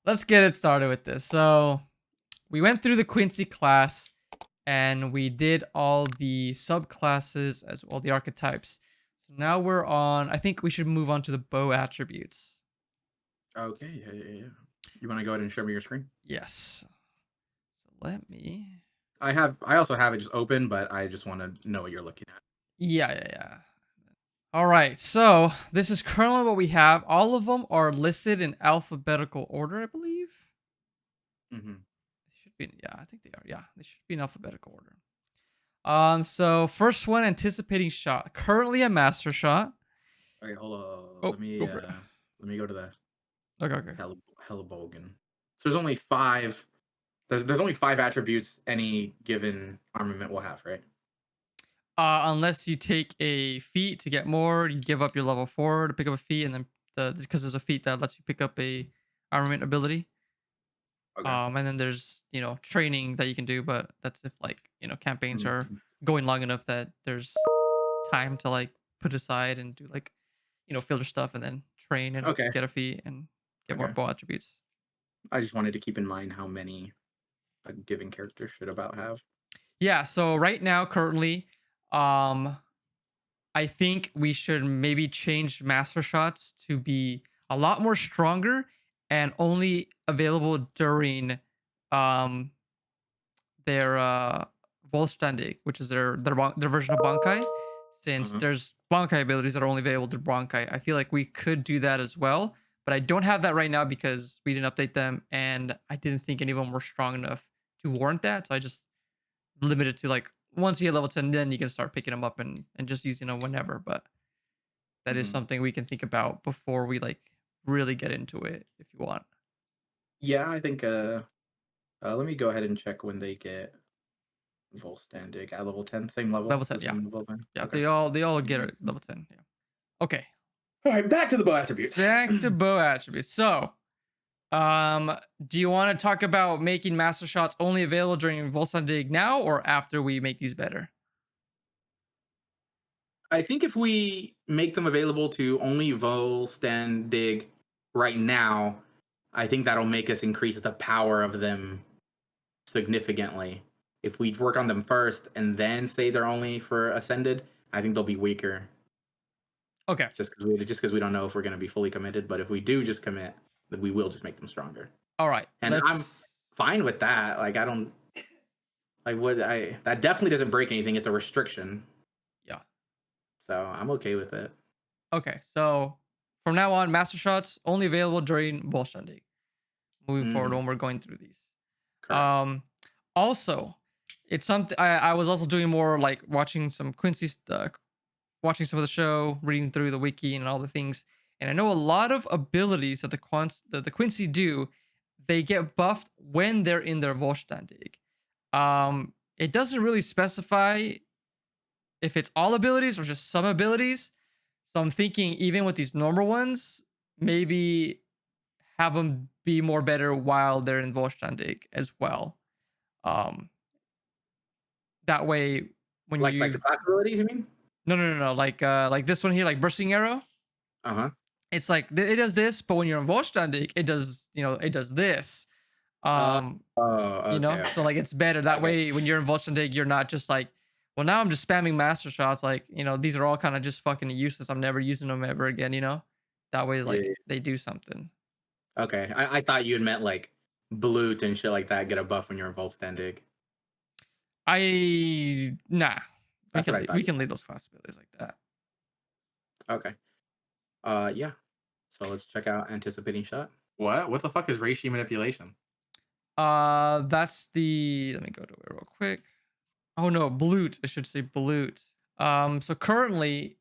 let's get it started with this. So we went through the Quincy class and we did all the subclasses as well, the archetypes. So now we're on, I think we should move on to the bow attributes. Okay, yeah. You want to go ahead and show me your screen? Yes. So let me. I also have it just open, but I just want to know what you're looking at. Yeah. All right. So this is currently what we have. All of them are listed in alphabetical order, I believe. Mm-hmm. They should be. Yeah, I think they are. Yeah, they should be in alphabetical order. So first one, anticipating shot. Currently a master shot. Okay, hold on. Oh, go for it. Let me go to the Okay. Helibogan. So there's only five. There's only five attributes any given armament will have, right? Unless you take a feat to get more, you give up your level 4 to pick up a feat, and then because there's a feat that lets you pick up a armament ability. Okay. And then there's training that you can do, but that's if like campaigns are Mhm. going long enough that there's time to like put aside and do like filler stuff and then train and Okay. get a feat and get more Okay. bow attributes. I just wanted to keep in mind how many a given character should about have. Yeah. So right now, currently, um, I think we should maybe change master shots to be a lot more stronger and only available during um their Vollständig, which is their version of Bankai. Since Uh-huh. there's Bankai abilities that are only available through Bankai, I feel like we could do that as well. But I don't have that right now because we didn't update them, and I didn't think any of them were strong enough to warrant that. So I just limited to like once you hit level 10, then you can start picking them up and just using them whenever. But that is Hmm. something we can think about before we like really get into it if you want. Yeah, I think. Let me go ahead and check when they get Volstandig at level 10. Same level. Level It's 10, the yeah. same level then. Yeah, Okay. they all get Mhm. it level 10. Yeah. Okay. All right, back to the bow attributes. Back to bow attributes. So, do you want to talk about making master shots only available during Volsan Dig now or after we make these better? I think if we make them available to only Volstandig right now, I think that'll make us increase the power of them significantly. If we work on them first and then say they're only for Ascended, I think they'll be weaker. Okay. Just because we don't know if we're going to be fully committed. But if we do just commit, then we will just make them stronger. All right. And I'm Let's. fine with that. Like I don't like what I that definitely doesn't break anything. It's a restriction, Yeah. so I'm okay with it. Okay. So, from now on, master shots only available during Volsan Dig. Moving forward Hmm. when we're going through these. Correct. Um, Also, it's something I was also doing more like watching some Quincy stuff, watching some of the show, reading through the wiki and all the things. And I know a lot of abilities that the Quincy do, they get buffed when they're in their Vollständig. It doesn't really specify if it's all abilities or just some abilities. So I'm thinking even with these normal ones, maybe have them be more better while they're in Vollständig as well. Um, that way, when Like you the class abilities, you mean? no, like this one here, like bursting arrow. Uh huh. It's like it does this, but when you're in Vollständig, it does it does this. Oh, Um, okay, so okay, like it's better that okay. way. When you're in Vollständig, you're not just like, well, now I'm just spamming master shots. Like these are all kind of just fucking useless. I'm never using them ever again. That way Yeah, like yeah. they do something. Okay. I thought you had meant like Blute and shit like that get a buff when you're in Volstandig. I nah. That's what I thought We you can leave those class abilities like that. meant. Okay. Yeah. So let's check out anticipating shot. What the fuck is ratio manipulation? That's the. Let me go to it real quick. Oh no, Blute. I should say Blute. So currently,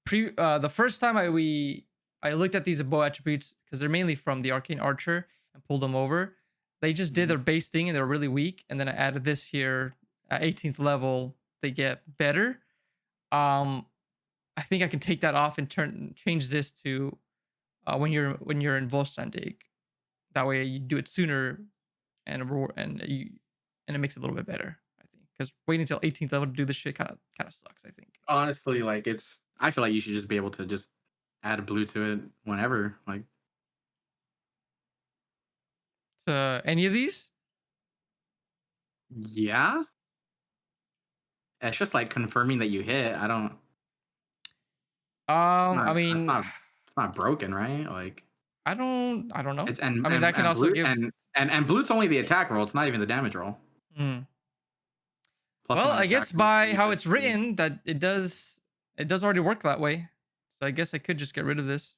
the first time I looked at these bow attributes because they're mainly from the Arcane Archer and pulled them over. They just did Mhm. their base thing and they're really weak. And then I added this here at 18th level. They get better. Um, I think I can take that off and change this to when you're in Volstandig. That way you do it sooner and it makes it a little bit better. I think because waiting until 18th level to do this shit kind of sucks. I think. Honestly, like I feel like you should just be able to just add a blue to it whenever. Like to any of these? Yeah. It's just like confirming that you hit. I don't. It's not. I That's mean, not. It's not broken, right? Like I don't know. it's I mean, that can and also blue give. and blue's only the attack roll. It's not even the damage roll. Hmm. Plus Well, one on I attack guess roll. by You how said it's three. written, that it does already work that way. So I guess I could just get rid of this.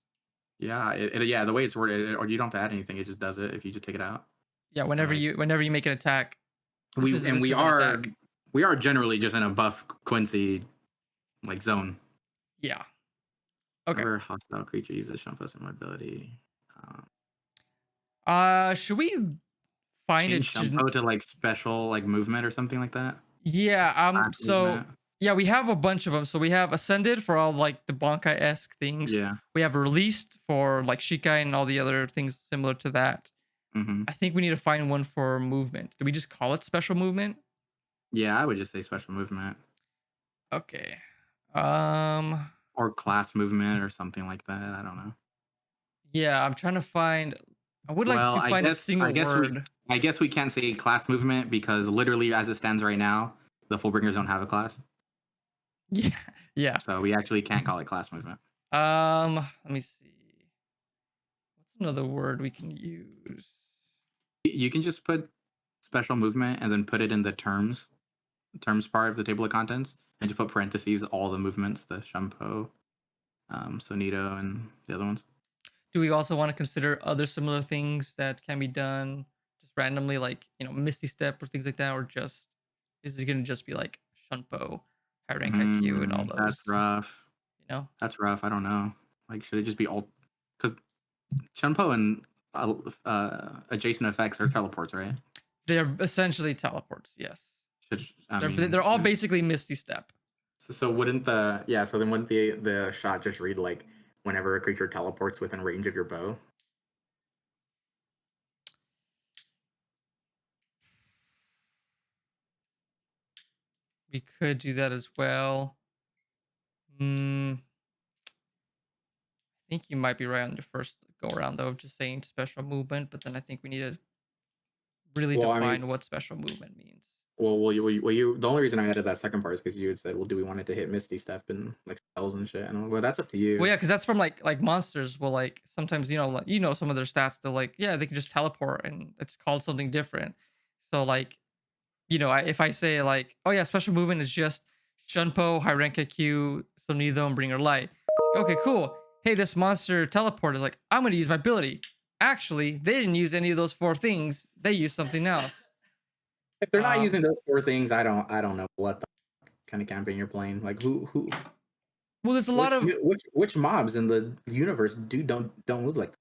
Yeah. Yeah. The way it's worded, or you don't have to add anything. It just does it if you just take it out. Yeah, Like whenever you make an attack, we this is an attack. are generally just in a buff Quincy like zone. Yeah. Okay. Whenever a hostile creature uses Shumpo similar ability, um, Should we find change it? Shumpo to like special like movement or something like that. Yeah. Class So movement. yeah, we have a bunch of them. So we have ascended for all like the Bankai esque things. Yeah. We have released for like Shikai and all the other things similar to that. Mm-hmm. I think we need to find one for movement. Do we just call it special movement? Yeah, I would just say special movement Okay. Um. or class movement or something like that. I don't know. Yeah, I'm trying to find. I would like Well, to find a single word. I guess we can't say class movement because literally as it stands right now, the Fullbringers don't have a class, Yeah. Yeah. so we actually can't call it class movement. Let me see. What's another word we can use? You can just put special movement and then put it in the terms part of the table of contents, and just put parentheses all the movements, the Shumpo, Sonito, and the other ones. Do we also want to consider other similar things that can be done just randomly, like Misty Step or things like that, or just is it gonna just be like Shunpo, High Rank IQ, and all That's those? rough. You know, That's rough. I don't know. Like, should it just be all? Because Chunpo and adjacent effects are teleports, right? they're essentially teleports. Yes, Should they're all basically Misty Step. so wouldn't the so then wouldn't the shot just read like whenever a creature teleports within range of your bow? We could do that as well. I think you might be right on your first go around though, just saying special movement, but then I think we need to really Well, I mean, define what special movement means. the only reason I added that second part is because you had said, well, do we want it to hit Misty Step and like spells and shit? And well, that's up to you. Well, yeah, because that's from like monsters. Will like sometimes like some of their stats. They're like they can just teleport and it's called something different. So like if I say like oh yeah special movement is just Shunpo, High Rank IQ, Sonido, and Bringer Light. Okay, cool. Hey, this monster teleport is like I'm gonna use my ability. Actually, they didn't use any of those four things. They used something else. If they're not Um, using those four things, I don't know what the kind of campaign you're playing. Like who well, there's a lot of which mobs in the universe don't move like that?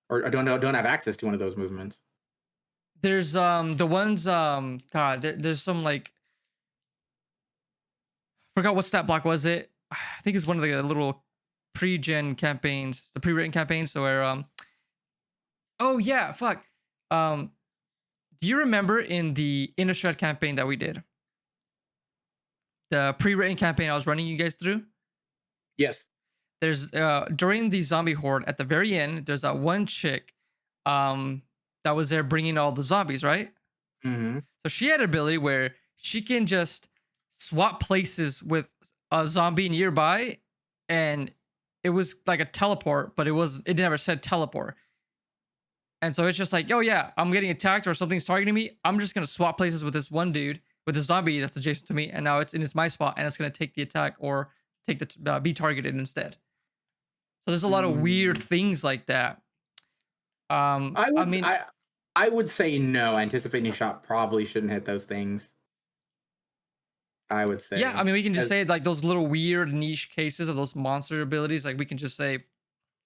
Or don't have access to one of those movements. there's the ones God there's some like forgot what stat block was it. I think it's one of the little pre-gen campaigns, the pre-written campaigns. So where oh yeah, fuck. Um, do you remember in the Innistrad campaign that we did, the pre-written campaign I was running you guys through? Yes. There's during the zombie horde at the very end, there's that one chick, that was there bringing all the zombies, right? Mm-hmm. So she had an ability where she can just swap places with a zombie nearby, and it was like a teleport, but it never said teleport. And so it's just like, oh yeah, I'm getting attacked or something's targeting me. I'm just gonna swap places with this one dude, with this zombie that's adjacent to me, and now it's my spot, and it's gonna take the attack or take the be targeted instead. So there's a lot of weird things like that. I mean, I would say no. Anticipating shot probably shouldn't hit those things. I would say. yeah, I mean, we can just say like those little weird niche cases of those monster abilities. Like we can just say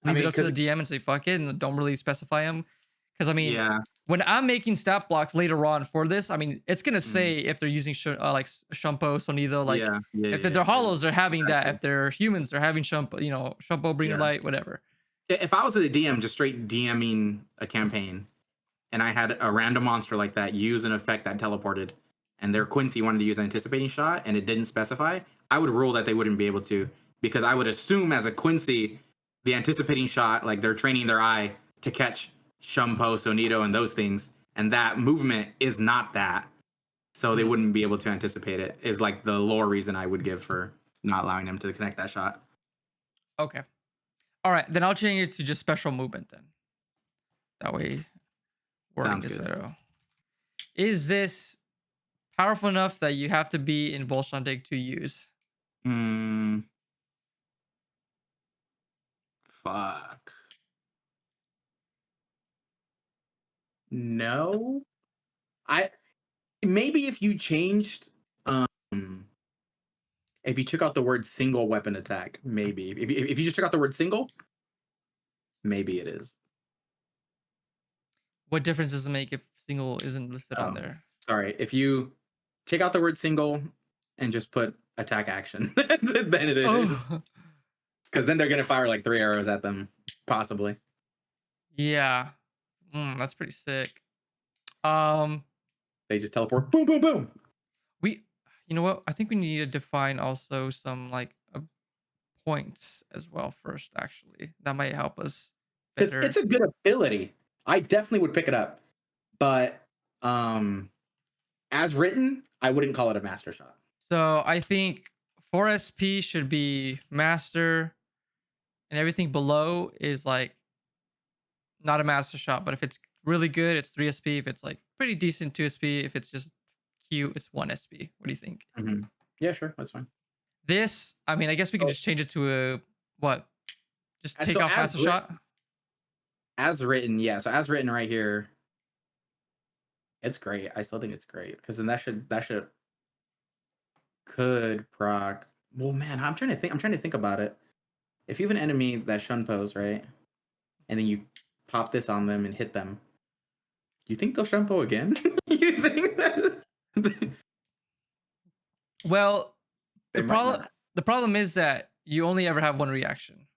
leave it up to the DM and say fuck it, and don't really specify them. Because I mean, yeah. when I'm making stat blocks later on for this, I mean, it's gonna say if they're using like Shumpo, Sonido, like if they're hollows, they're having that. If they're humans, they're having Shumpo, Shumpo, Bringer Light, whatever. If I was the DM, just straight DMing a campaign, and I had a random monster like that use an effect that teleported, and their Quincy wanted to use an anticipating shot, and it didn't specify, I would rule that they wouldn't be able to, because I would assume as a Quincy, the anticipating shot, like they're training their eye to catch Shumpo, Sonito, and those things, and that movement is not that, so they wouldn't be able to anticipate it. Is like the lore reason I would give for not allowing him to connect that shot. Okay. All right, then I'll change it to just special movement then. That way, wording Sounds is good. better. Is this powerful enough that you have to be in Bolshandig to use? Fuck. No. I maybe if you changed if you took out the word single weapon attack, maybe. If you just took out the word single, maybe it is. What difference does it make if single isn't listed on Oh, there? sorry. If you take out the word single and just put attack action, then it is. Oh, Because then they're gonna fire like 3 arrows at them, possibly. yeah. That's pretty sick. Um, They just teleport. Boom, boom, boom. we, you know what? I think we need to define also some like points as well first. Actually, that might help us Because better. it's a good ability. I definitely would pick it up. But as written, I wouldn't call it a master shot. So I think 4SP should be master, and everything below is like not a master shot. But if it's really good, it's 3SP. If it's like pretty decent, 2SP. If it's just cute, it's 1SP. What do you think? Mm-hmm. Yeah, sure, that's fine. This, I mean, I guess we can So, just change it to a what? Just take so off master shot. as written, yeah. So as written right here, it's great. I still think it's great because then that should could proc. Well, man, I'm trying to think. I'm trying to think about it. If you have an enemy that shun pose, right, and then you pop this on them and hit them, do you think they'll shunpo again? You think that Well, they might not? the problem is that you only ever have one reaction.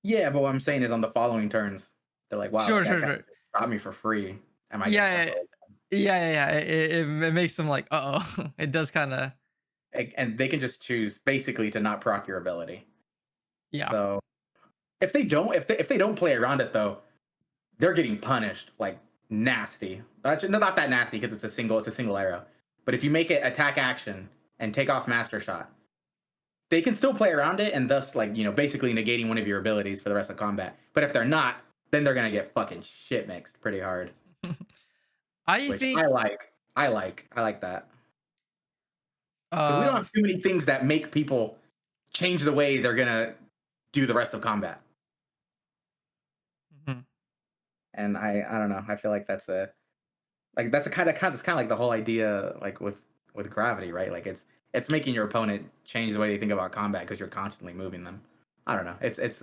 Yeah, but what I'm saying is on the following turns, they're like, wow, Sure, that guy sure, kind sure. of shot me for free. Am I gonna Yeah, shunpo? yeah. It makes them like, oh, it does kind of, And they can just choose basically to not proc your ability. yeah. So if they don't, if they don't play around it though, they're getting punished like nasty. Actually, no, not that nasty because it's a single arrow. But if you make it attack action and take off master shot, they can still play around it and thus like basically negating one of your abilities for the rest of combat. But if they're not, then they're gonna get fucking shit mixed pretty hard. I Which think, I like that because we don't uh, have too many things that make people change the way they're gonna do the rest of combat. mhm. And I don't know. I feel like that's a kind of like the whole idea like with gravity, right? Like it's making your opponent change the way they think about combat because you're constantly moving them. I don't know. It's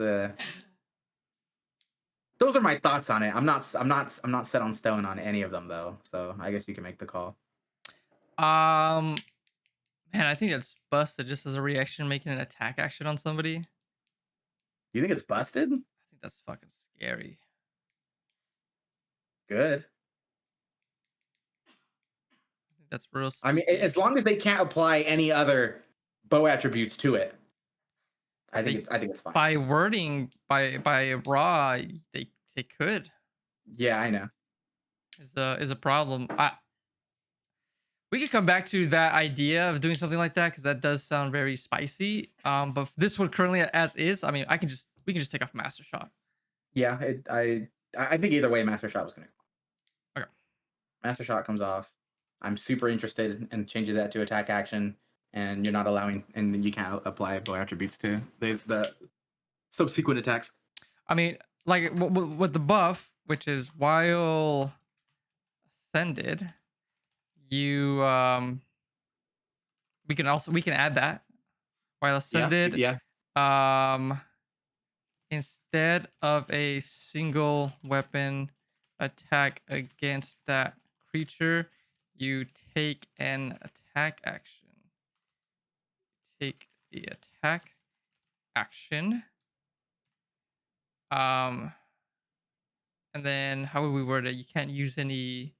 those are my thoughts on it. I'm not set on stone on any of them though. So I guess you can make the call. um, man, I think that's busted just as a reaction, making an attack action on somebody. I You think it's busted? think that's fucking scary. Good. I think that's real I mean, spooky. as long as they can't apply any other bow attributes to it, They I think it's fine. by wording by raw, they could Yeah, I know. is a problem. We could come back to that idea of doing something like that because that does sound very spicy. But this one currently as is, I mean, we can just take off master shot. Yeah, I think either way, Master Shot was gonna. Okay. Master Shot comes off. I'm super interested in changing that to attack action, and you're not allowing, and you can't apply bow attributes to the subsequent attacks. I mean, like with the buff, which is while ascended, you we can add that while Yeah, ascended. yeah, Um, instead of a single weapon attack against that creature, you take an attack action. Take the attack action. Um, and then how would we word it? You can't use any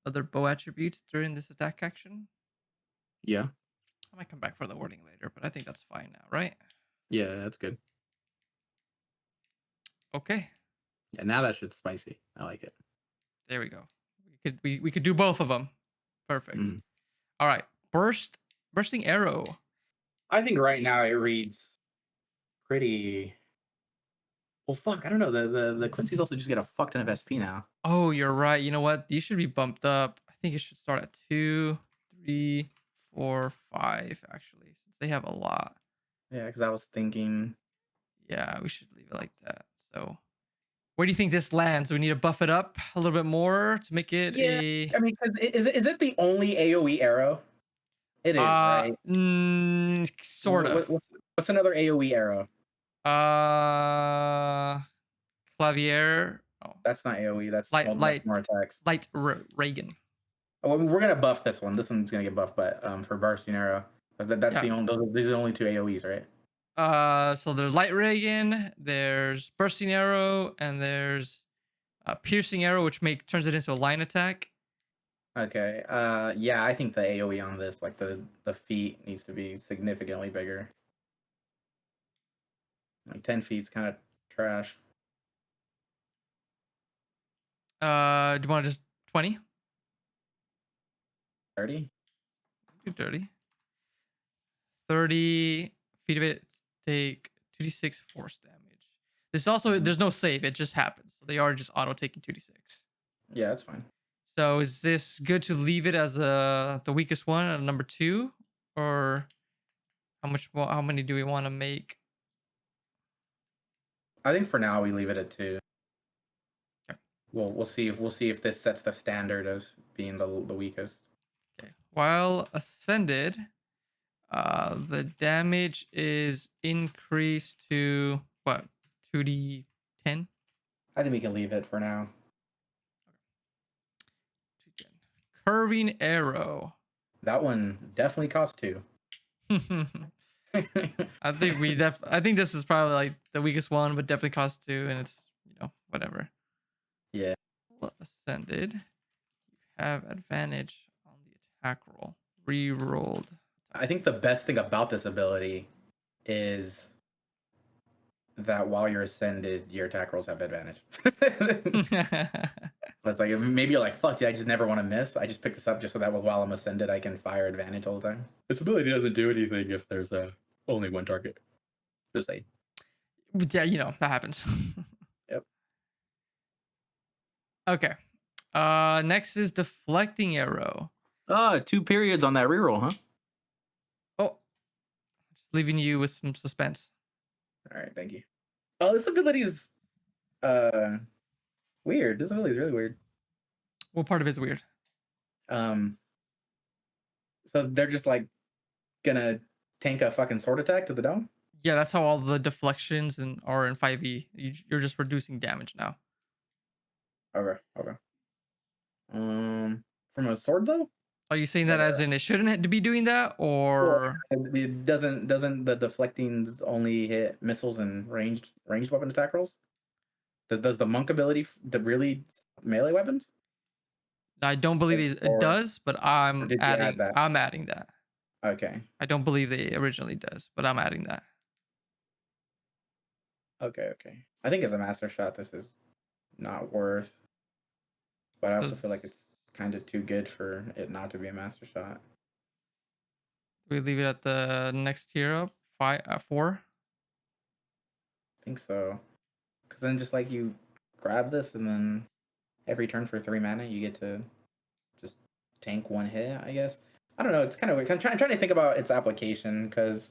other bow attributes during this attack action. yeah, I might come back for the wording later, but I think that's fine now, right? yeah. That's good. Okay. Yeah, now that shit's spicy. I like it. There we go. We could do both of them. Perfect. Mm. All right. Bursting arrow. I think right now it reads pretty. Well, fuck. I don't know. The Quincy's also just get a fuck ton of SP now. Oh, you're right. You know what? These should be bumped up. I think it should start at 2, 3, 4, 5, actually, since they have a lot. Yeah, because I was thinking. Yeah, we should leave it like that. So where do you think this lands? We need to buff it up a little bit more to make it Yeah, a I mean, 'cause is it the only AOE arrow? It is, right? sort of. What's another AOE arrow? Uh Klavier. Oh, That's not AOE. That's light that's light more attacks. Reigen. Oh, I mean, we're gonna buff this one. This one's gonna get buffed, but for Bursting Arrow, that's Yeah. the only. These are the only two AOEs, right? So there's Light Reigen, there's Bursting Arrow, and there's Piercing Arrow, which turns it into a line attack. Okay. Yeah, I think the AOE on this, like the feet, needs to be significantly bigger. Like 10 feet's kind of trash. Do you want to just 20? 30. Do 30. 30 feet of it take 2d6 force damage. This also, there's no save, it just happens. So they are just auto taking 2d6. Yeah, that's fine. So is this good to leave it as the weakest one at number 2, or how many do we want to make? I think for now we leave it at 2. Okay. We'll see if this sets the standard of being the weakest. Okay. While ascended, the damage is increased to what? 2d10? I think we can leave it for now. 2d10. Curving arrow. That one definitely costs 2. I think this is probably like the weakest one, but definitely costs 2, and it's whatever. Yeah. Ascended. You have advantage on the attack roll. Rerolled. I think the best thing about this ability is that while you're ascended, your attack rolls have advantage. It's like maybe you're like, fuck, dude, I just never want to miss. I just picked this up just so that while I'm ascended, I can fire advantage all the time. This ability doesn't do anything if there's only one target. Just say. Yeah, that happens. Yep. Okay. Next is Deflecting Arrow. 2 periods on that reroll, huh? Oh, just leaving you with some suspense. All right, thank you. Oh, this ability is weird. This ability is really weird. What part of it's weird? So they're just like gonna tank a fucking sword attack to the dome? Yeah, that's how all the deflections are in 5e. You're just reducing damage now. Okay. From a sword though? Are you saying that as in it shouldn't be doing that, or It doesn't the deflecting only hit missiles and ranged weapon attack rolls? Does the monk ability really melee weapons? I don't believe it does, but I'm did you add that? I'm adding that. Okay. I don't believe they originally does, but I'm adding that. Okay. I think as a master shot, this is not worth. But I also feel like it's kind of too good for it not to be a master shot. We leave it at the next tier up, 4. I think so. Because then just like you grab this and then every turn for 3 mana, you get to just tank 1 hit, I guess. I don't know. It's kind of weird. I'm trying to think about its application because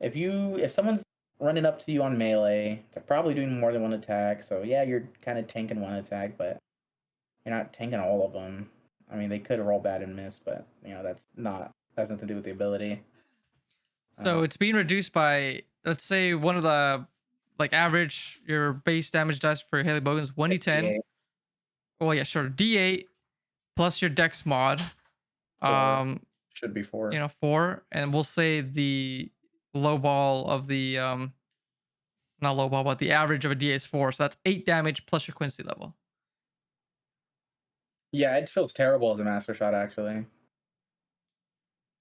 if someone's running up to you on melee, they're probably doing more than 1 attack. So yeah, you're kind of tanking 1 attack, but you're not tanking all of them. I mean, they could roll bad and miss, but that's nothing to do with the ability. So it's being reduced by, let's say, one of the average your base damage dice for Haley Bogan's 1d10. D8. Well, yeah, sure, d8 plus your Dex mod. 4. Should be 4. 4, and we'll say the low ball of the not low ball, but the average of a d8 is 4. So that's 8 damage plus your Quincy level. Yeah, it feels terrible as a master shot, actually.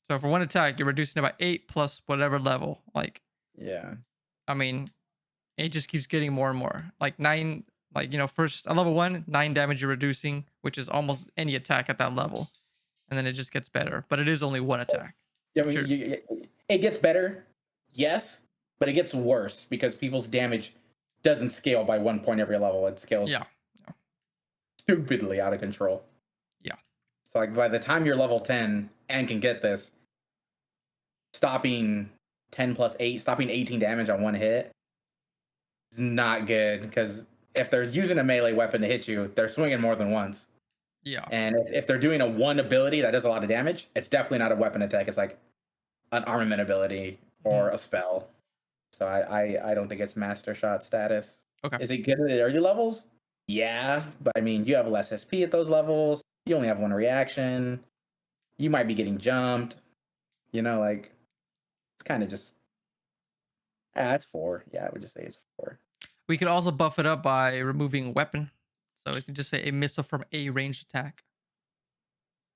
So for 1 attack, you're reducing it by 8 plus whatever level. Yeah. I mean, it just keeps getting more and more. Like 9 Like, first at level 1, 9 damage you're reducing, which is almost any attack at that level. And then it just gets better. But it is only one attack. Yeah, I Sure. mean, it gets better, yes, but it gets worse because people's damage doesn't scale by 1 point every level. It scales Yeah. stupidly out of control. Yeah. So like by the time you're level 10 and can get this, stopping 10 plus 8, stopping 18 damage on one hit is not good because if they're using a melee weapon to hit you, they're swinging more than once. Yeah. And if they're doing a one ability that does a lot of damage, it's definitely not a weapon attack. It's like an armament ability or a spell. So I don't think it's master shot status. Okay. Is it good at the early levels? Yeah, but I mean, you have less SP at those levels. You only have one reaction. You might be getting jumped. Like it's kind of just it's 4. Yeah, I would just say it's 4. We could also buff it up by removing weapon. So it could just say a missile from a ranged attack.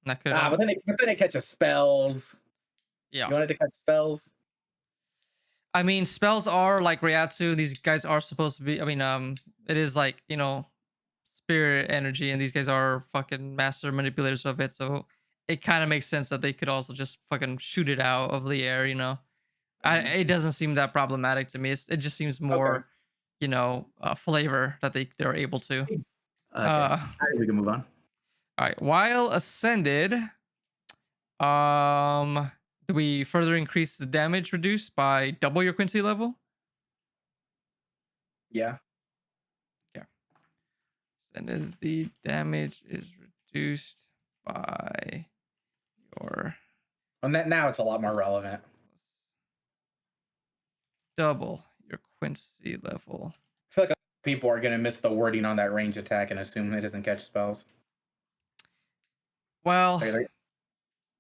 And that could But then it catches spells. yeah. You want it to catch spells? I mean, spells are like Ryatsu. These guys are supposed to be. I mean, it is like spirit energy, and these guys are fucking master manipulators of it. So it kind of makes sense that they could also just fucking shoot it out of the air. It doesn't seem that problematic to me. It just seems more, flavor that they're able to. Okay. Uh, We can move on. all right. While ascended, do we further increase the damage reduced by double your Quincy level? Yeah. And then the damage is reduced by your And that now it's a lot more relevant. double your Quincy level. I feel like people are gonna miss the wording on that range attack and assume it doesn't catch spells. Well,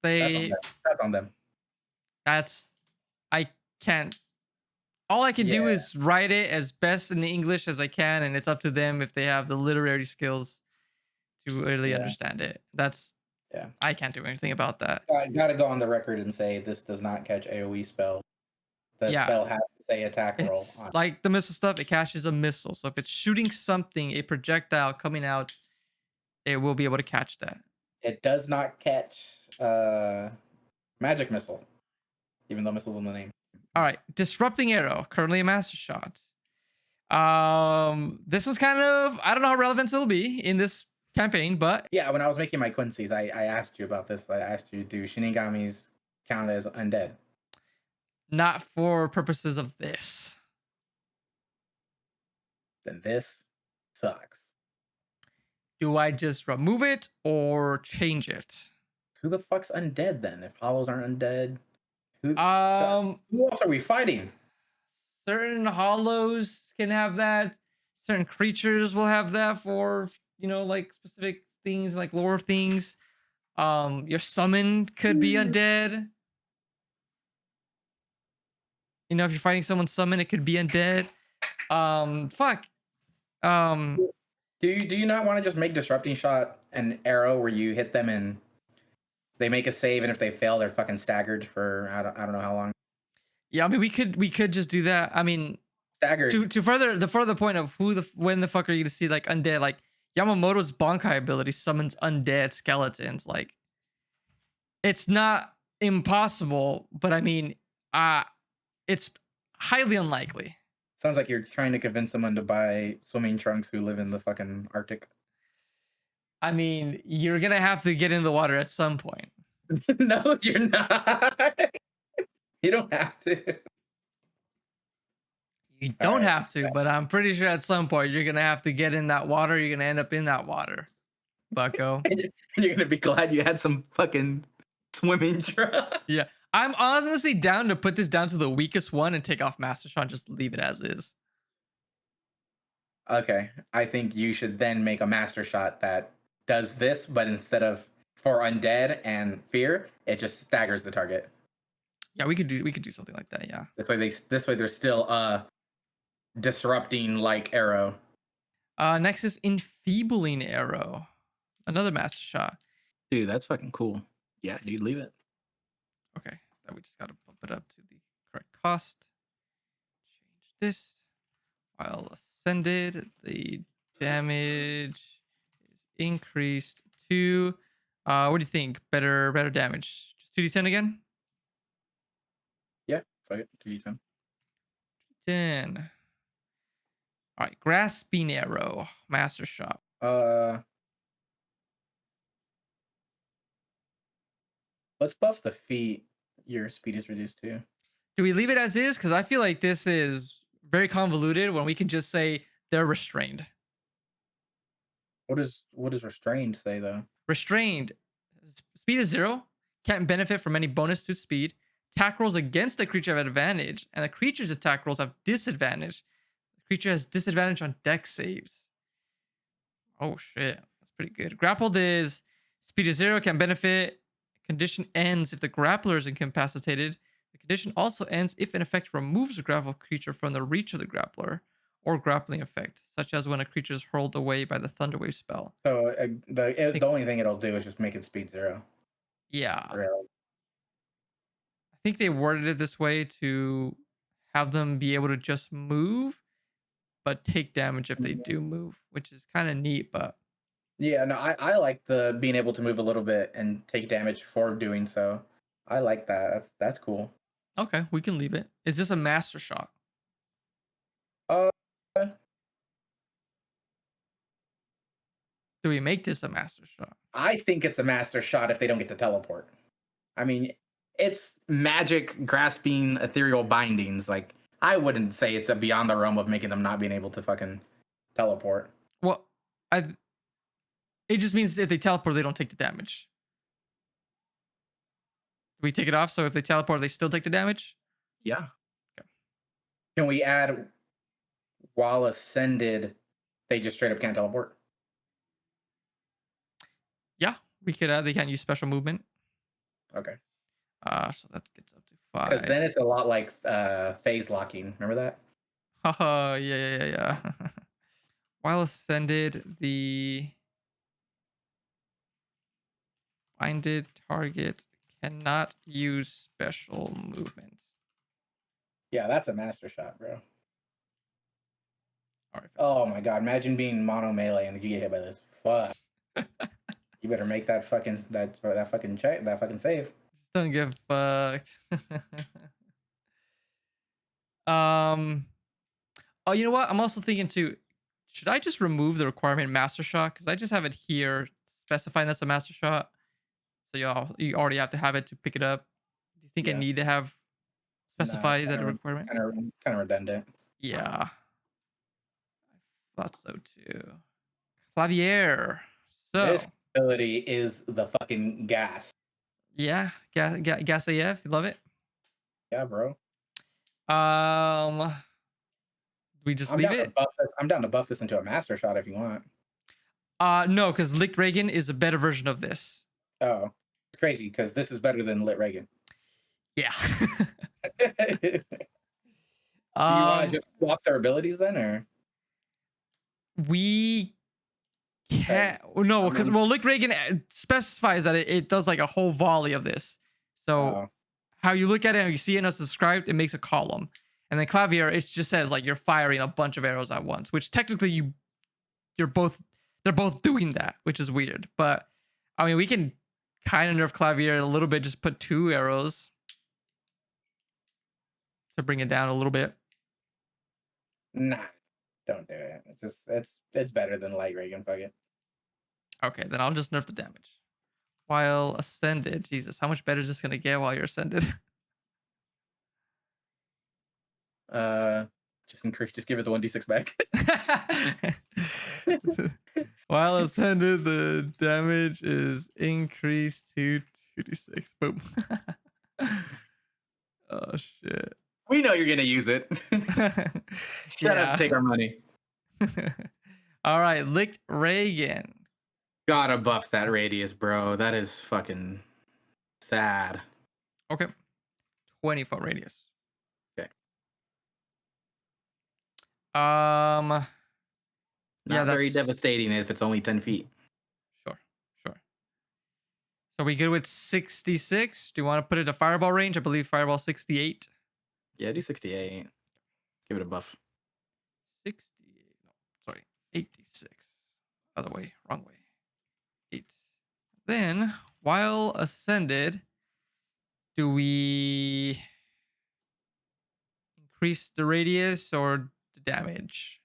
That's on them. I can't. All I can do Yeah. is write it as best in English as I can, and it's up to them if they have the literary skills to really understand it. I can't do anything about that. I gotta go on the record and say this does not catch AoE spell. The spell has to say attack roll. It's like the missile stuff. It catches a missile, so if it's shooting something, a projectile coming out, it will be able to catch that. It does not catch magic missile, even though missile's in the name. All right, Disrupting Arrow, currently a master shot. This is kind of, I don't know how relevant it'll be in this campaign, but yeah, when I was making my Quincy's, I asked you about this. I asked you, do Shinigamis count as undead? not for purposes of this. Then this sucks. Do I just remove it or change it? Who the fuck's undead then? If hollows aren't undead, who else are we fighting? Certain hollows can have that. Certain creatures will have that for like specific things, like lore things. Your summon could be undead. If you're fighting someone's summon, it could be undead. Fuck. Do you not want to just make disrupting shot an arrow where you hit them and they make a save, and if they fail, they're fucking staggered for I don't know how long. Yeah, I mean we could just do that. I mean, staggered to further point of when the fuck are you to see like undead? Like Yamamoto's Bankai ability summons undead skeletons. Like, it's not impossible, but I mean, it's highly unlikely. Sounds like you're trying to convince someone to buy swimming trunks who live in the fucking Arctic. I mean, you're gonna have to get in the water at some point. No, you're not. You don't have to. You don't have to, but I'm pretty sure at some point you're gonna have to get in that water. You're gonna end up in that water, bucko. You're gonna be glad you had some fucking swimming trunks. Yeah, I'm honestly down to put this down to the weakest one and take off Master Shot, just leave it as is. Okay, I think you should then make a Master Shot that does this, but instead of for undead and fear, it just staggers the target. Yeah, we could do something like that. Yeah. This way there's still disrupting like arrow. Next is Enfeebling Arrow, another Master Shot. Dude, that's fucking cool. Yeah, dude, leave it. Okay, then we just gotta bump it up to the correct cost. Change this. While ascended, the damage is increased to what do you think? Better damage. Just 2d10 again? Yeah, fuck it. 2d10. 10. All right, Grasping Arrow, Master Shot. Let's buff the feet. Your speed is reduced to. Do we leave it as is? Because I feel like this is very convoluted when we can just say they're restrained. What does restrained say though? Restrained, speed is 0, can't benefit from any bonus to speed. Attack rolls against the creature have advantage, and the creature's attack rolls have disadvantage. The creature has disadvantage on dex saves. Oh shit, that's pretty good. Grappled is speed is 0, can't benefit. Condition ends if the grappler is incapacitated. The condition also ends if an effect removes a grappled creature from the reach of the grappler, or grappling effect, such as when a creature is hurled away by the Thunderwave spell. So the only thing it'll do is just make it speed 0. Yeah, Really? I think they worded it this way to have them be able to just move, but take damage if they do move, which is kind of neat. But Yeah, no, I like the being able to move a little bit and take damage for doing so. I like that. That's cool. okay, we can leave it. Is this a master shot? Uh, Do we make this a master shot? I think it's a master shot if they don't get to teleport. I mean, it's magic grasping ethereal bindings. Like, I wouldn't say it's a beyond the realm of making them not being able to fucking teleport. Well, it just means if they teleport, they don't take the damage. Do we take it off? So if they teleport, they still take the damage? Yeah. Okay. Can we add while ascended, they just straight up can't teleport? Yeah, we could add. They can't use special movement. Okay. So that gets up to 5. Because then it's a lot like phase locking. Remember that? Haha, yeah. While ascended, the binded target cannot use special movement. Yeah, that's a master shot, bro. All right. Oh my god! Imagine being mono melee and you get hit by this. Fuck. You better make that fucking save. Just don't get fucked. Oh, you know what? I'm also thinking too. Should I just remove the requirement master shot? Because I just have it here specifying that's a master shot. So you already have to have it to pick it up. Do you think I need to have specify that requirement? Kind of redundant. Yeah. I thought so too. Klavier. So this ability is the fucking gas. Yeah, gas AF. You love it. Yeah, bro. We just leave it. I'm down to buff this into a master shot if you want. No, because Licht Reigen is a better version of this. Oh, it's crazy because this is better than Licht Reigen. Yeah. Do you want to just swap their abilities then, or we can't? No, because Licht Reigen specifies that it does like a whole volley of this. So how you look at it and you see it as described, it makes a column. And then Klavier, it just says like you're firing a bunch of arrows at once, which technically they're both doing that, which is weird. But I mean, we can kind of nerf Klavier a little bit, just put 2 arrows to bring it down a little bit. Nah, don't do it. It's better than Licht Reigen. Fuck it. Okay, then I'll just nerf the damage. While ascended, Jesus, how much better is this gonna get while you're ascended? Just give it the 1d6 back. While ascended, the damage is increased to 2d6. Boom. Oh shit. We know you're gonna use it. Shut up, take our money. All right, Licht Reigen. Gotta buff that radius, bro. That is fucking sad. Okay. 20-foot radius. Okay. Not yeah, very devastating if it's only 10 feet. Sure. So we good with 66? Do you want to put it to fireball range? I believe fireball 68. Yeah, do 68. Give it a buff. 68. No, sorry. 86. Other way, wrong way. 8. Then, while ascended, do we increase the radius or the damage?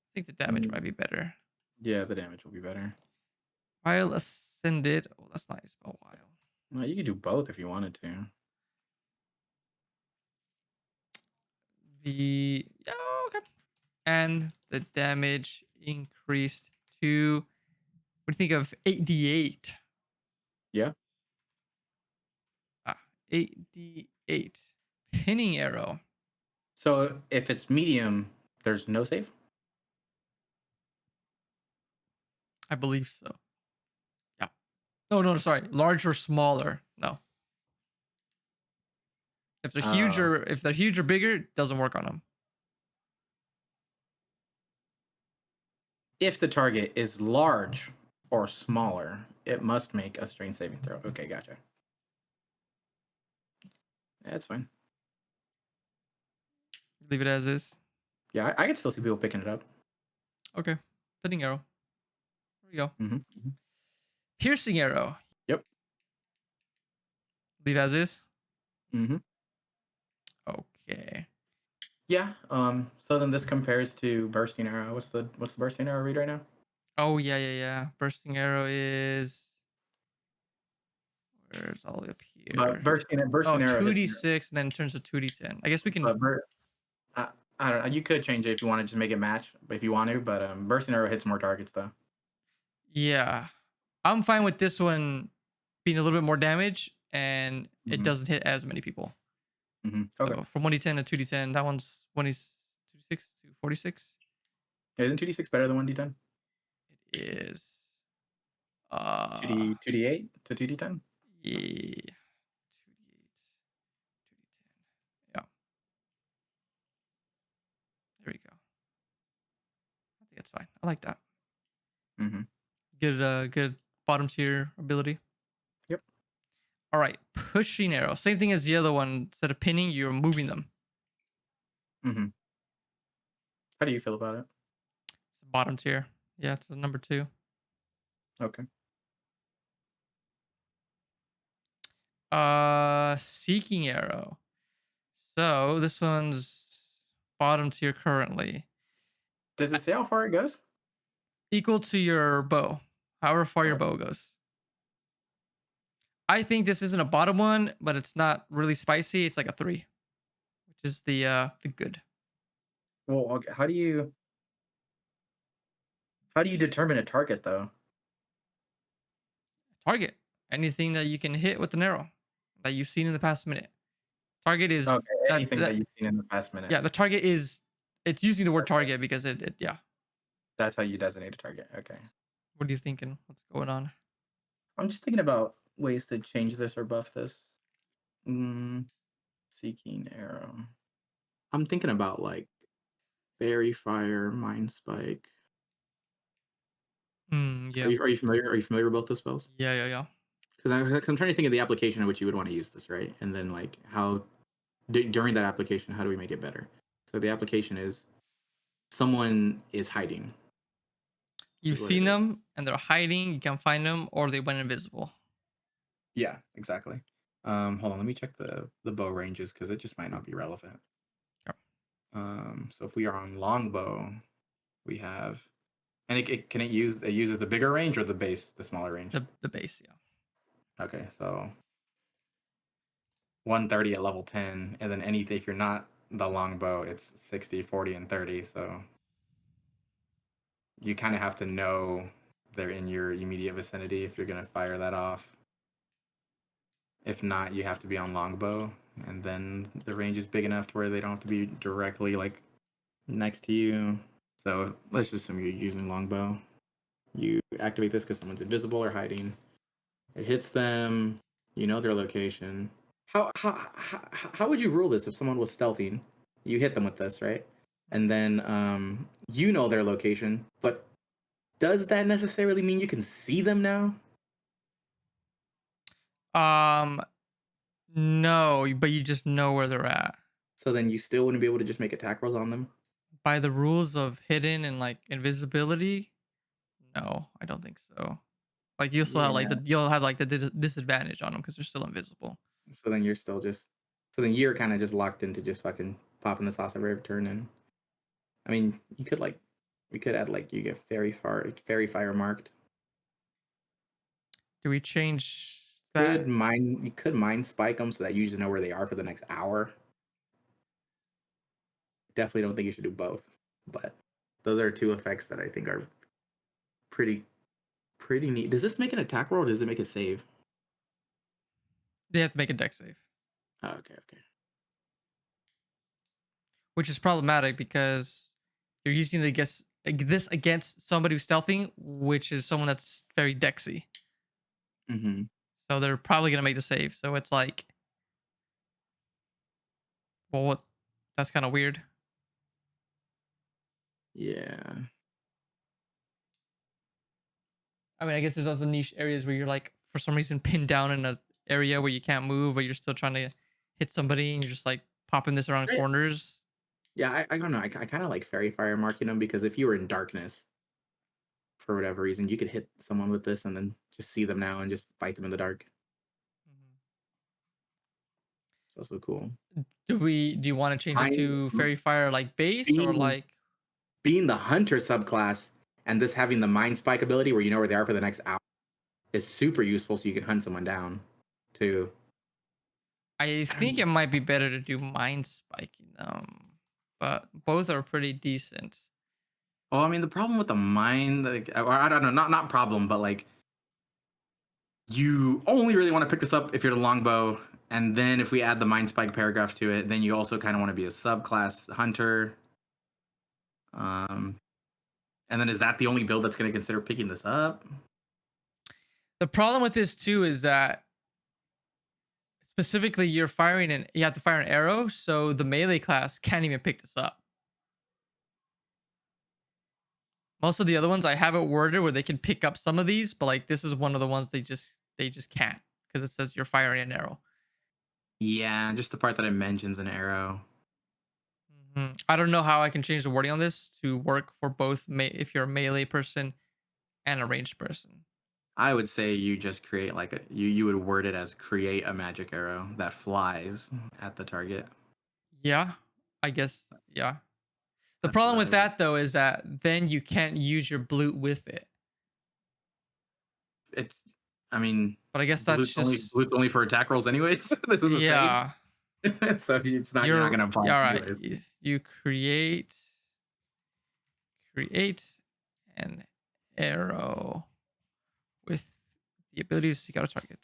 I think the damage might be Mm, better. yeah, the damage will be better. While ascended, oh, that's nice. Oh, while. Well, you could do both if you wanted to. Yeah, okay. And the damage increased to, what do you think of 8d8? Yeah. 8d8. Pinning arrow. So if it's medium, there's no save. I believe so. Yeah. Oh, no, sorry. Large or smaller. No. Uh, If they're huge or bigger, it doesn't work on them. if the target is large or smaller, it must make a strength saving throw. Okay, gotcha. Yeah, that's fine. Leave it as is. Yeah, I can still see people picking it up. Okay. Pinning arrow. There we go. Mm-hmm. Piercing arrow. Yep. Leave as is. Mm-hmm. Okay. Yeah. So then this compares to bursting arrow. What's the bursting arrow read right now? Oh, yeah. Bursting arrow is, where's all the way up But here? Oh, bursting arrow hits. 2d6 and then it turns to 2d10. I guess we can. But I don't know. You could change it if you want to just make it match, but if you want to. But bursting arrow hits more targets though. Yeah. I'm fine with this one being a little bit more damage and it Mm-hmm. doesn't hit as many people. Mm-hmm. Okay. So from 1d10 to 2d10, that one's 26 to 46. Isn't 2d6 better than 1d10? It is. 2d8 to 2d10? Yeah. 2d8, 2d10. Yeah. There we go. I think that's fine. I like that. Mm-hmm. Good bottom tier ability. Yep. All right, pushing arrow. Same thing as the other one. Instead of pinning, you're moving them. Mm-hmm. How do you feel about it? It's bottom tier. Yeah, it's a number 2. Okay. Seeking arrow. So this one's bottom tier currently. Does it say how far it goes? Equal to your bow. However far your bow goes. I think this isn't a bottom one, but it's not really spicy. It's like a 3, which is the good. Well, okay. How do you determine a target though? Target. Anything that you can hit with an arrow that you've seen in the past minute. Target is Okay, anything that that you've seen in the past minute. yeah, the target is, it's using the word Okay. target because it yeah. That's how you designate a target. Okay. What are you thinking? What's going on? I'm just thinking about ways to change this or buff this. Seeking arrow. I'm thinking about like Fairy Fire, Mind Spike. Yeah. Are you familiar? Are you familiar with both those spells? Yeah. Because I'm trying to think of the application in which you would want to use this, right? And then like how during that application, how do we make it better? So the application is someone is hiding. You've Is what it seen is. them and they're hiding, you can't find them, or they went invisible. Yeah, exactly. Hold on, let me check the bow ranges because it just might not be relevant. Yep. So if we are on longbow, we have, and it uses the bigger range or the smaller range. The base, yeah. Okay, so 130 at level 10, and then anything if you're not the longbow, it's 60, 40, and 30. So you kind of have to know they're in your immediate vicinity if you're gonna fire that off. If not, you have to be on longbow, and then the range is big enough to where they don't have to be directly like next to you. So let's just assume you're using longbow. You activate this because someone's invisible or hiding. It hits them. You know their location. How would you rule this if someone was stealthing? You hit them with this, right? And then you know their location, but does that necessarily mean you can see them now? No, but you just know where they're at. So then you still wouldn't be able to just make attack rolls on them? By the rules of hidden and like invisibility, No, I don't think so. Like you'll still have like Yeah. the disadvantage on them because they're still invisible. So then you're still just. So then you're kind of just locked into just fucking popping the sauce every turn. And I mean, you could like, we could add like you get fairy fire marked. Do we change Could that? mine you could mind spike them so that you just know where they are for the next hour. Definitely don't think you should do both, but those are two effects that I think are pretty neat. Does this make an attack roll or does it make a save? They have to make a deck save, Oh, okay. which is problematic because you're using this against somebody who's stealthing, which is someone that's very dexy. Mm-hmm. So they're probably gonna make the save. So it's like, well, what? That's kind of weird. Yeah. I mean, I guess there's also niche areas where you're like, for some reason, pinned down in an area where you can't move, but you're still trying to hit somebody, and you're just like popping this around Right. corners. Yeah, I don't know. I kind of like fairy fire marking them because if you were in darkness for whatever reason, you could hit someone with this and then just see them now and just fight them in the dark. It's also cool. Do you want to change it Mind, to Fairy Fire like base or being like? being the hunter subclass and this having the mind spike ability where you know where they are for the next hour is super useful so you can hunt someone down too. I think it might be better to do Mind Spiking them, but both are pretty decent. Well, I mean, the problem with the mind, like, or I don't know, not problem, but like, you only really want to pick this up if you're the longbow, and then if we add the mind spike paragraph to it, then you also kind of want to be a subclass hunter. Um, and then is that the only build that's going to consider picking this up? The problem with this too is that specifically you have to fire an arrow, so the melee class can't even pick this up. Most of the other ones I have it worded where they can pick up some of these, but like this is one of the ones they just can't because it says you're firing an arrow. Yeah, just the part that it mentions an arrow. I don't know how I can change the wording on this to work for both if you're a melee person and a ranged person. I would say you just create like you would word it as create a magic arrow that flies at the target. Yeah, I guess. Yeah. The That's what problem I with would. that though is that then you can't use your blute with it. It's, I mean, But I guess that's just blue's only for attack rolls anyways. This is a save, yeah. so you're not gonna apply You're it all right. anyways. You create an arrow with the ability to seek out a target.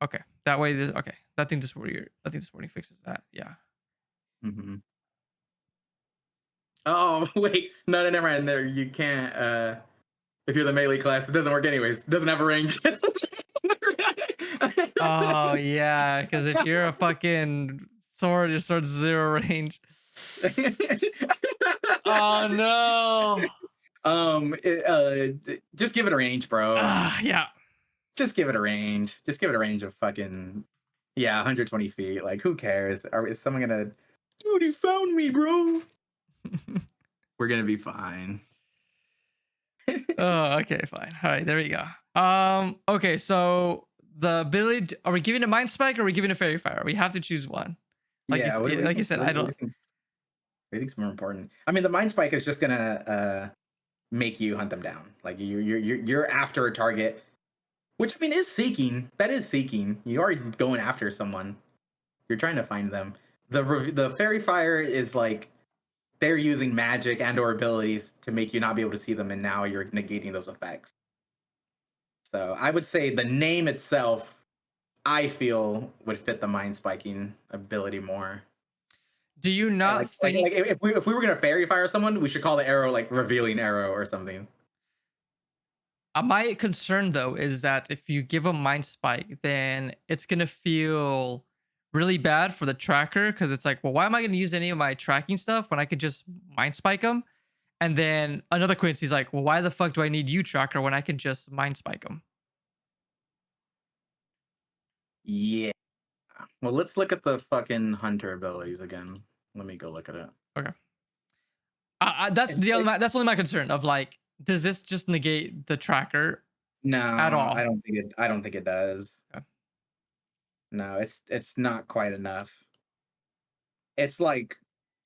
Okay, that way this. Okay, I think this wording fixes that. Yeah. Mm-hmm. Oh wait, no, never mind. There, you can't. If you're the melee class, it doesn't work anyways. It doesn't have a range. Oh yeah, because if you're a fucking sword, your sword's 0 range. Oh no. Just give it a range, bro. Yeah. Just give it a range. Just give it a range of fucking 120 feet. Like, who cares? Is someone gonna? Dude, he found me, bro. We're gonna be fine. Oh, okay, fine. All right, there we go. Okay, so the ability. Are we giving a mind spike or are we giving a fairy fire? We have to choose one. Like Yeah, what do like you think? said, What I do you don't. think? What do you think's more important? I mean, the mind spike is just gonna make you hunt them down. Like you're after a target, which I mean is seeking. That is seeking. You are going after someone. You're trying to find them. The fairy fire is like they're using magic and or abilities to make you not be able to see them, and now you're negating those effects. So I would say the name itself, I feel, would fit the mind spiking ability more. Do you And not think? if we were gonna fairy fire someone, we should call the arrow like revealing arrow or something. My concern though is that if you give a mind spike, then it's gonna feel really bad for the tracker because it's like, well, why am I gonna use any of my tracking stuff when I could just mind spike them? And then another Quincy's like, well, why the fuck do I need you tracker when I can just mind spike them? Yeah. Well, let's look at the fucking hunter abilities again. Let me go look at it. Okay. That's And, like, that's only my concern of like Does this just negate the tracker No, at I all? don't think it. I don't think it does. Okay. No, it's not quite enough. It's like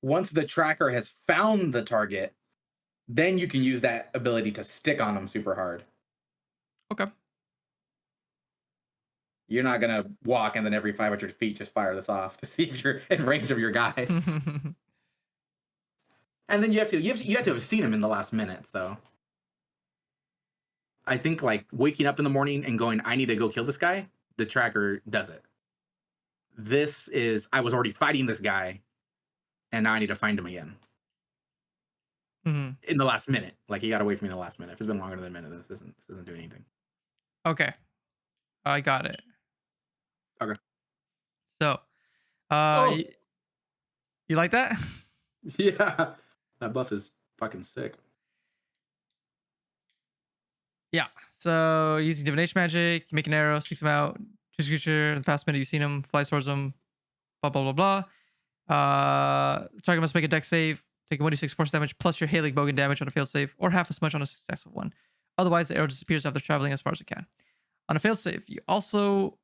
once the tracker has found the target, then you can use that ability to stick on them super hard. Okay. You're not gonna walk and then every 500 feet just fire this off to see if you're in range of your guy. And then you have to have seen him in the last minute. So I think like waking up in the morning and going, I need to go kill this guy. The tracker does it. This is I was already fighting this guy, and now I need to find him again Mhm. in the last minute. Like he got away from me in the last minute. If it's been longer than a minute, this isn't doing anything. Okay. I got it. Okay. So, Oh you like that? yeah, that buff is fucking sick. Yeah. So using divination magic, you make an arrow, sticks him out, choose a creature. In the past minute, you've seen him, flies towards him, blah blah blah blah. Target must make a dex save, take 1d6 force damage plus your Halic Bogan damage on a failed save, or half as much on a successful one. Otherwise, the arrow disappears after traveling as far as it can. On a failed save, you also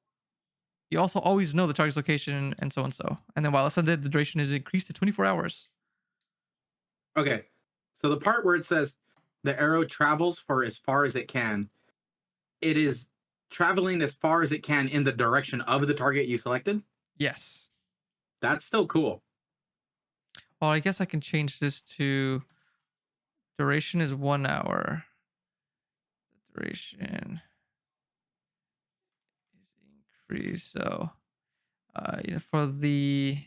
always know the target's location and so and so. And then while ascended, the duration is increased to 24 hours. Okay, so the part where it says the arrow travels for as far as it can, it is traveling as far as it can in the direction of the target you selected. Yes. That's still cool. Well, I guess I can change this to duration is 1 hour. The duration is increased. So, for the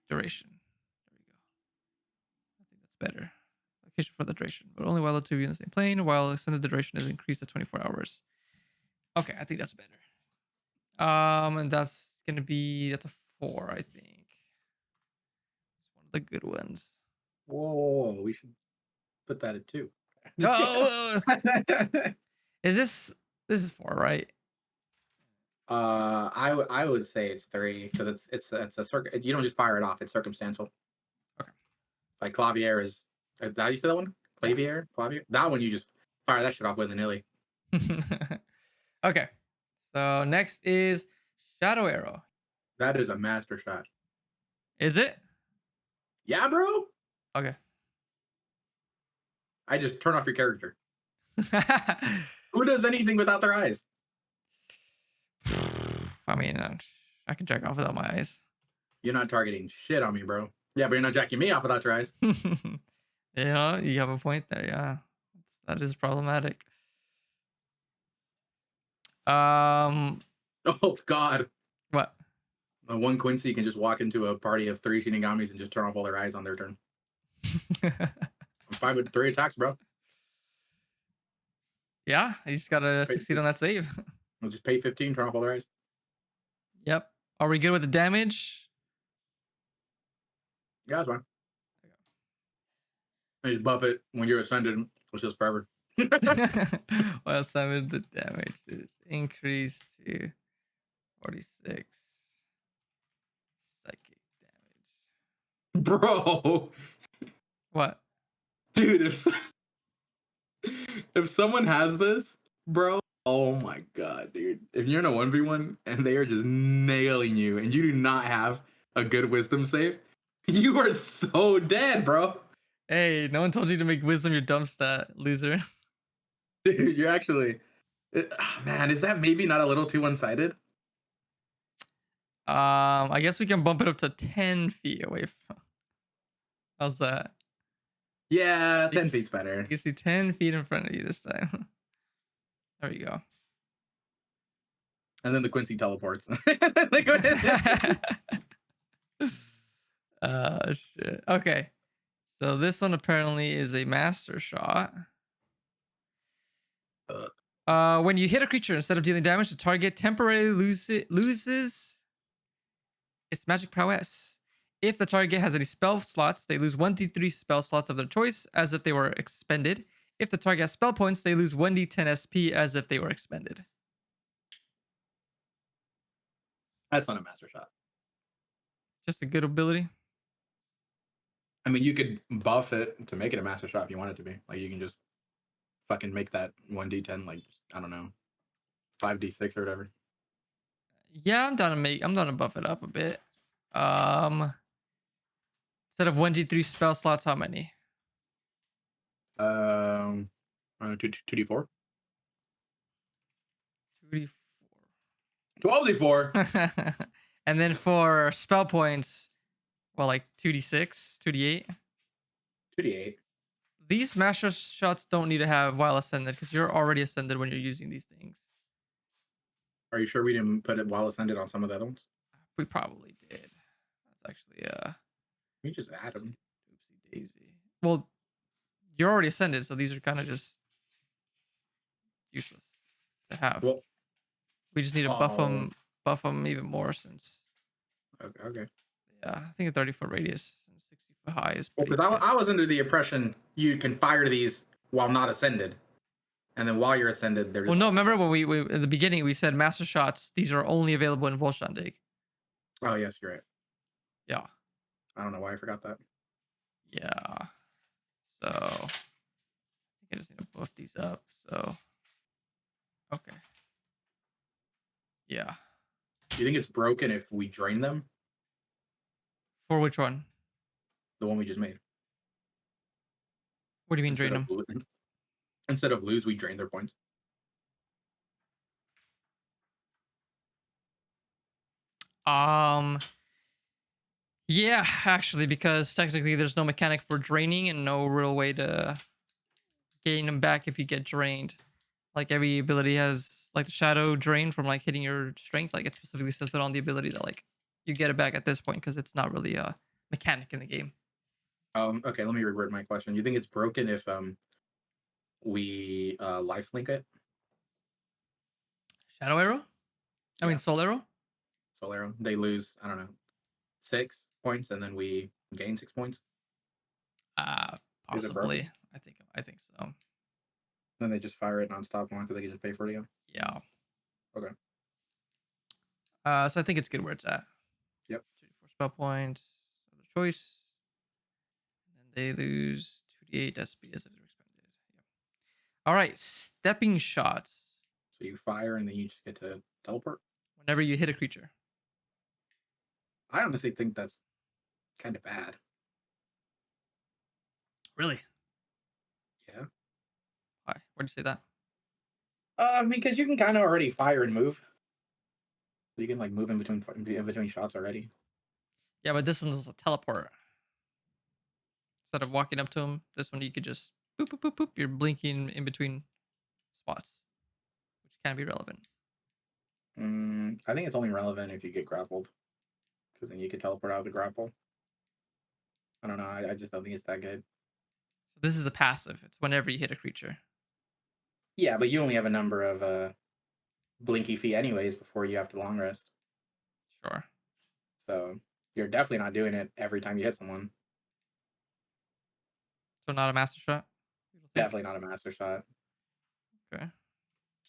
duration, there we go. I think that's better. Location for the duration, but only while the two are in the same plane. While extended the duration is increased to 24 hours. Okay, I think that's better. And that's a 4, I think. It's one of the good ones. Whoa, we should put that at 2. Oh, is this is 4, right? I would say it's 3 because it's a you don't just fire it off; it's circumstantial. Okay. Like Klavier is how you say that one? Yeah. Klavier. That one you just fire that shit off willy nilly. Okay. So next is Shadow Arrow. That is a master shot. Is it? Yeah, bro. Okay. I just turn off your character. Who does anything without their eyes? I mean, I can check off without my eyes. You're not targeting shit on me, bro. Yeah, but you're not jacking me off without your eyes. You have a point there. Yeah, that is problematic. Oh God. What? One Quincy can just walk into a party of 3 Shinigamis and just turn off all their eyes on their turn. I'm fine with 3 attacks, bro. Yeah, you just gotta succeed on that save. We'll just pay 15, turn off all their eyes. Yep. Are we good with the damage? Yeah, that's fine. I just buff it when you're ascended. It's just forever. Well, 7, the damage is increased to 46. Psychic damage. Bro. What? Dude, if someone has this, bro, oh my God, dude. If you're in a 1v1 and they are just nailing you and you do not have a good wisdom save, you are so dead, bro. Hey, no one told you to make wisdom your dump stat, loser. Dude, you're actually man, is that maybe not a little too one-sided? I guess we can bump it up to 10 feet away from. How's that? Yeah, 10 Yes. feet's better. You can see 10 feet in front of you this time. There you go. And then the Quincy teleports. Shit. Okay. So this one apparently is a master shot. When you hit a creature, instead of dealing damage, the target temporarily loses its magic prowess. If the target has any spell slots, they lose 1d3 spell slots of their choice as if they were expended. If the target has spell points, they lose 1d10 SP as if they were expended. That's not a master shot. Just a good ability. I mean, you could buff it to make it a master shot if you want it to be. Like, you can just fucking make that 1d10, like, I don't know, 5d6 or whatever. Yeah, I'm down to buff it up a bit. Instead of 1d3 spell slots, how many? 2d4? 2d4. 12d4. And then for spell points, well, like 2d6, 2d8. 2d8. These master shots don't need to have while ascended because you're already ascended when you're using these things. Are you sure we didn't put it while ascended on some of the other ones? We probably did. That's actually We just add them. oopsie daisy. Well, you're already ascended, so these are kind of just useless to have. Well, we just need to buff them even more since. okay. Yeah, I think a 30-foot radius and 60-foot high is. Well, because I was under the impression you can fire these while not ascended, and then while you're ascended, there's. Well, no. Remember when we in the beginning we said master shots? These are only available in Volshandig. Oh yes, you're right. Yeah. I don't know why I forgot that. Yeah. So I think I just need to buff these up. So okay. Yeah. Do you think it's broken if we drain them? For which one? The one we just made. What do you mean drain them? Instead of lose, we drain their points. Yeah, actually, because technically there's no mechanic for draining and no real way to gain them back if you get drained. Like every ability has like the shadow drain from like hitting your strength. Like it specifically says it on the ability that like you get it back at this point because it's not really a mechanic in the game. Okay, let me reword my question. You think it's broken if we lifelink it? Shadow arrow? I mean soul arrow? Soul arrow. They lose, I don't know, 6 points and then we gain 6 points. Possibly. I think so. Then they just fire it nonstop on because they can just pay for it again. Yeah. Okay. So I think it's good where it's at. Yep. 2d4 spell points. Other choice. And then they lose 2d8 SP as if they're expended. Yep. All right. Stepping shots. So you fire and then you just get to teleport. Whenever you hit a creature. I honestly think that's kind of bad. Really? Yeah. Why? Where'd you say that? Because you can kind of already fire and move. You can like move in between shots already. Yeah, but this one's a teleport. Instead of walking up to him, this one you could just boop, boop, boop, boop. You're blinking in between spots, which can be relevant. I think it's only relevant if you get grappled. Because then you can teleport out of the grapple. I don't know. I just don't think it's that good. So this is a passive. It's whenever you hit a creature. Yeah, but you only have a number of blinky feet anyways before you have to long rest. Sure. So you're definitely not doing it every time you hit someone. So not a master shot? Definitely not a master shot. Okay.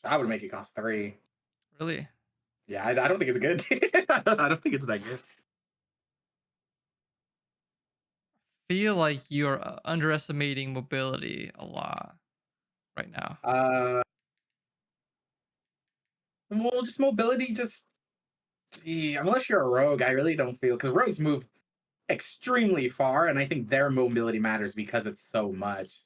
I would make it cost 3. Really? Yeah, I don't think it's good. I don't think it's that good. Feel like you're underestimating mobility a lot right now. Well, just mobility, unless you're a rogue, I really don't feel, because rogues move extremely far, and I think their mobility matters because it's so much.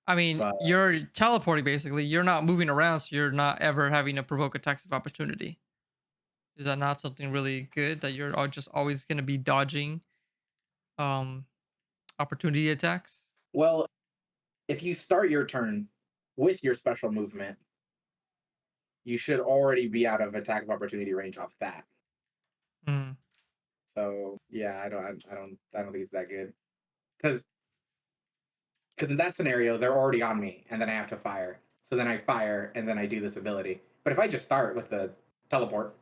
I mean, you're teleporting basically. You're not moving around, so you're not ever having to provoke attacks of opportunity. Is that not something really good that you're just always going to be dodging opportunity attacks? Well, if you start your turn with your special movement, you should already be out of attack of opportunity range off that. Mm. So yeah, I don't think it's that good. Because in that scenario, they're already on me, and then I have to fire. So then I fire, and then I do this ability. But if I just start with the teleport,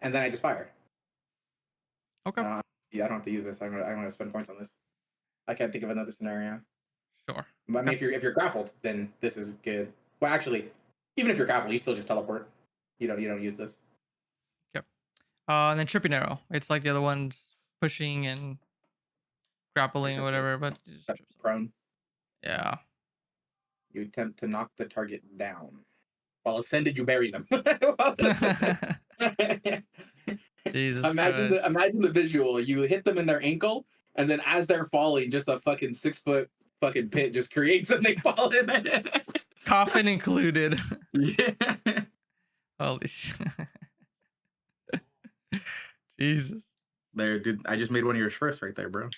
and then I just fire. Okay. I don't have to use this. I'm gonna spend points on this. I can't think of another scenario. Sure. But I mean, if you're grappled, then this is good. Well, actually, even if you're grappled, you still just teleport. You don't use this. Yep. And then tripping arrow. It's like the other ones pushing and grappling or Except whatever, but Except prone. yeah. You attempt to knock the target down. While ascended, you bury them. Jesus Christ. Imagine the visual. You hit them in their ankle, and then as they're falling, just a fucking 6-foot fucking pit just creates and they fall in it. Coffin included. Yeah. Holy shit. Jesus. There, dude. I just made one of your shirts right there, bro.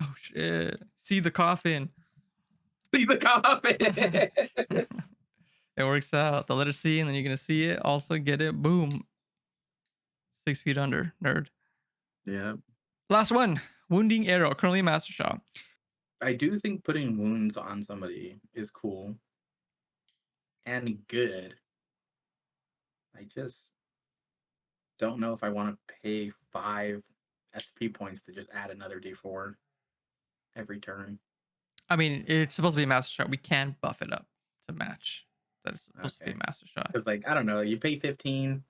Oh shit. See the coffin. See the coffin. It works out. The letter C, and then you're gonna see it. Also get it. Boom. 6 feet under. Nerd. Yeah. Last one. Wounding Arrow. Currently a master shot. I do think putting wounds on somebody is cool and good. I just don't know if I want to pay 5 SP points to just add another D4 every turn. I mean, it's supposed to be a master shot. We can buff it up to match. That it's supposed to be a Okay. master shot. Because, like, I don't know, you pay 15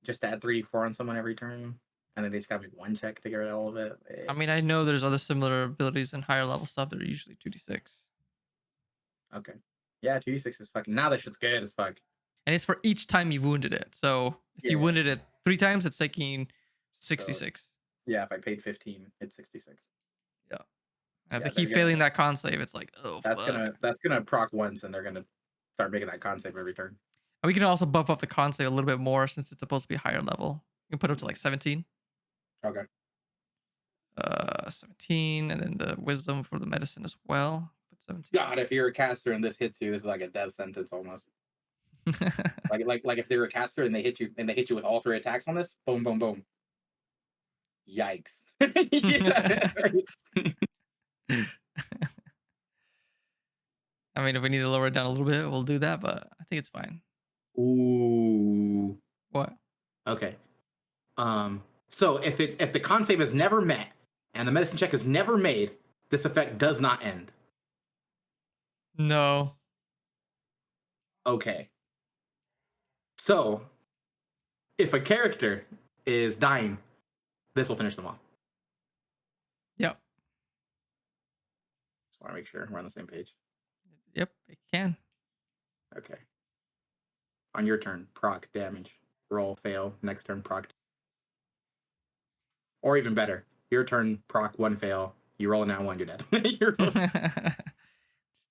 just to add 3D4 on someone every turn, and then they just gotta make one check to get rid of all of it. I mean, I know there's other similar abilities and higher level stuff that are usually 2d6. Okay. Yeah, 2D6 is fucking. Now that shit's good as fuck. And it's for each time you wounded it. So if you Yeah. wounded it 3 times, it's taking 66. Yeah, if I paid 15, it's 66. Yeah. And Yeah, if they keep they're failing gonna- that con save, it's like, oh, That's fuck. gonna proc once, and they're gonna start making that con save every turn. And we can also buff up the con save a little bit more since it's supposed to be higher level. You can put it up to like 17. Okay. 17, and then the wisdom for the medicine as well. Put 17. God, if you're a caster and this hits you, this is like a death sentence almost. Like if they were a caster and they hit you with all 3 attacks on this, boom, boom, boom. Yikes. I mean, if we need to lower it down a little bit, we'll do that, but I think it's fine. Ooh. What? Okay. So if the con save is never met and the medicine check is never made, this effect does not end. No. Okay. So if a character is dying, this will finish them off. Yep. Just want to make sure we're on the same page. Yep, it can. Okay. On your turn, proc damage. Roll, fail. Next turn, proc. Or even better, your turn, proc 1 fail. You roll a nat 1, you're dead. Just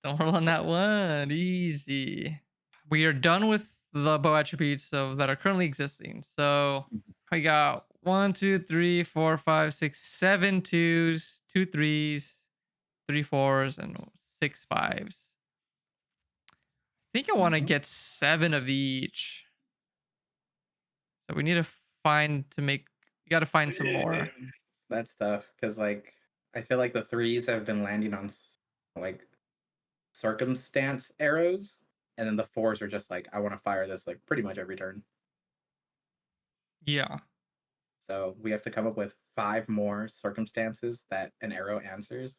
don't roll on that one. Easy. We are done with the bow attributes that are currently existing. So we got 1, 2, 3, 4, 5, 6, 7 2s, 2 3s, 3 4s, and 6 5s. I think I want to get 7 of each. So we need to you got to find some more. That's tough because, like, I feel like the 3s have been landing on like circumstance arrows, and then the 4s are just like, I want to fire this like pretty much every turn. Yeah. So we have to come up with 5 more circumstances that an arrow answers.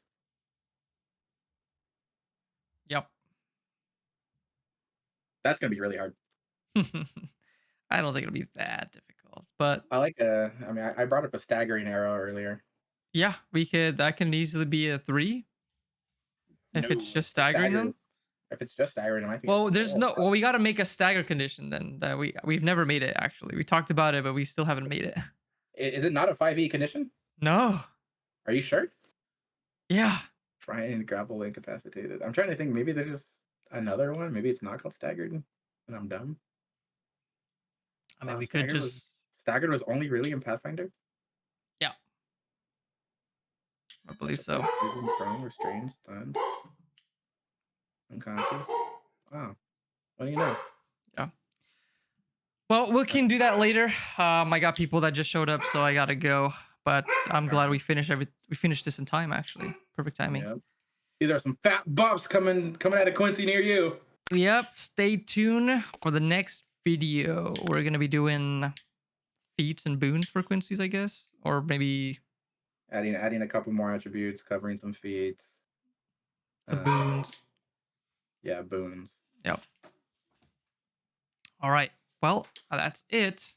Yep. That's gonna be really hard. I don't think it'll be that difficult, but I like I brought up a staggering arrow earlier. yeah, that can easily be a 3 if it's just staggering them. If it's just staggering them, I think. Well, we got to make a stagger condition then. That we've never made it actually. We talked about it, but we still haven't made it. Is it not a 5e condition? No. Are you sure? Yeah. Trying and grapple incapacitated. I'm trying to think. Maybe there's just another one. Maybe it's not called staggered, and I'm dumb. I mean, we could just. Staggered was only really in Pathfinder. Yeah. I believe so. Prone, restrained, stunned, unconscious. Wow. What do you know? Yeah. Well, we can do that later. I got people that just showed up, so I gotta go. But I'm glad we finished this in time. Actually, perfect timing. Yep. These are some fat buffs coming out of Quincy near you. Yep. Stay tuned for the next video. We're gonna be doing feats and boons for Quincy's, I guess, or maybe Adding a couple more attributes, covering some feats. the boons. Yeah, boons. Yep. All right. Well, that's it.